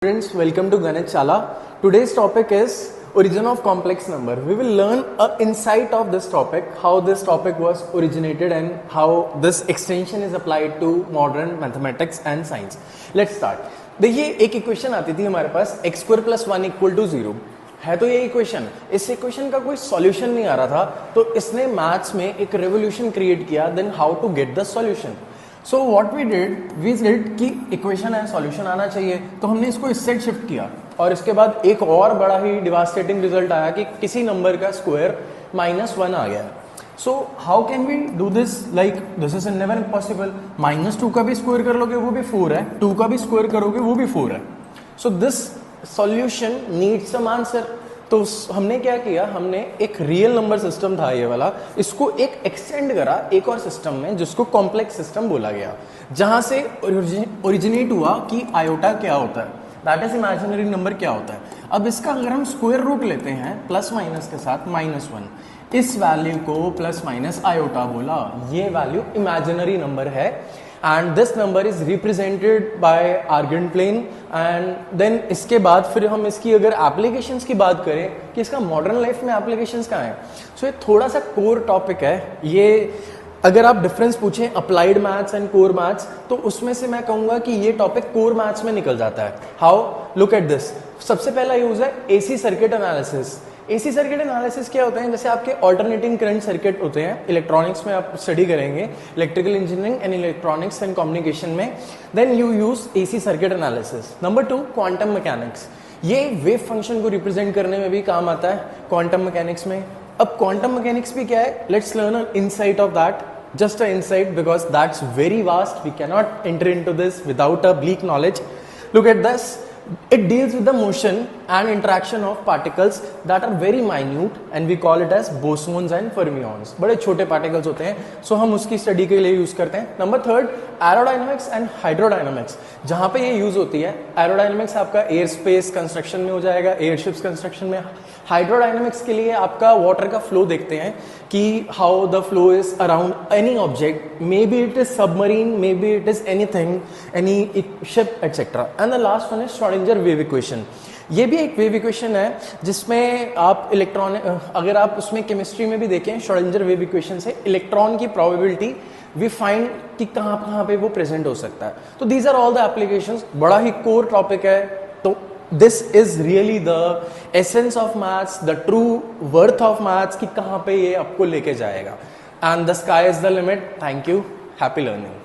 Students, welcome to Ganit Shala. Today's topic is origin of complex number. We will learn an insight of this topic, how this topic was originated and how this extension is applied to modern mathematics and science. Let's start. देखिए एक equation आती थी हमारे पास x square plus 1 equal to 0 है, तो ये equation, इस इक्वेशन का कोई सॉल्यूशन नहीं आ रहा था, तो इसने मैथ्स में एक रेवोल्यूशन क्रिएट किया. Then how to get the solution. So what we did कि इक्वेशन है, सॉल्यूशन आना चाहिए, तो हमने इसको इससे शिफ्ट किया और इसके बाद एक और बड़ा ही डिवास्टेटिंग रिजल्ट आया कि किसी नंबर का स्क्वायर -1 आ गया. So how can we do this? Like this is never impossible. -2 का भी स्क्वायर कर लोगे वो भी 4 है, 2 का भी स्क्वायर करोगे वो भी 4 है. So this solution needs some answer. तो हमने क्या किया, हमने एक रियल नंबर सिस्टम था ये वाला, इसको एक एक्सटेंड करा एक और सिस्टम में जिसको कॉम्प्लेक्स सिस्टम बोला गया, जहां से ओरिजिनेट हुआ कि आयोटा क्या होता है, दैट इज इमेजिनरी नंबर क्या होता है. अब इसका अगर हम स्क्वायर रूट लेते हैं प्लस माइनस के साथ -1, इस वैल्यू को प्लस माइनस आयोटा बोला, ये वैल्यू इमेजिनरी नंबर है and this number is represented by Argand plane. and then इसके बाद फिर हम इसकी अगर एप्लीकेशंस की बात करें कि इसका मॉडर्न लाइफ में एप्लीकेशंस कहाँ हैं, सो ये थोड़ा सा कोर टॉपिक है. ये अगर आप डिफरेंस पूछें applied maths and core maths, तो उसमें से मैं कहूंगा कि ये टॉपिक कोर मैथ्स में निकल जाता है. हाउ? Look at this. सबसे पहला यूज है AC circuit analysis. AC circuit analysis क्या होते हैं? जैसे आपके ऑल्टरनेटिंग करंट सर्किट होते हैं, इलेक्ट्रॉनिक्स में आप स्टडी करेंगे, electrical engineering and electronics and communication में, then you use AC circuit analysis. Number 2, quantum mechanics. ये वेव फंक्शन को रिप्रेजेंट करने में भी काम आता है क्वांटम मैकेनिक्स में. अब क्वांटम मैकेनिक्स भी क्या है? Let's learn an insight of that. Just an insight because that's very vast. We cannot enter into this without a bleak knowledge. Look at this. It deals with the motion and interaction of particles that are very minute and we call it as bosons and fermions. बड़े छोटे particles होते हैं, so हम उसकी study के लिए use करते हैं. Number 3, aerodynamics and hydrodynamics. जहां पे ये यूज होती है, एरोडायनामिक्स आपका एयर स्पेस कंस्ट्रक्शन में हो जाएगा, एयरशिप्स कंस्ट्रक्शन में. हाइड्रोडायनामिक्स के लिए आपका वाटर का फ्लो देखते हैं कि how the flow is around any object, may be it is submarine, may be it is anything, any ship etcetera. And the last one is Schrodinger wave equation. ये भी एक वेव इक्वेशन है जिसमें आप electron, अगर आप उसमें chemistry में भी देखें, श्रोडिंगर वेव इक्वेशन से इलेक्ट्रॉन की प्रोबेबिलिटी वी फाइंड कि कहाँ पे वो प्रेजेंट हो सकता है. तो these are all the applications. बड़ा ही कोर टॉपिक है. तो this is really the essence of maths, the true worth of maths कि कहाँ पे ये आपको लेके जाएगा. And the sky is the limit. Thank you. Happy learning.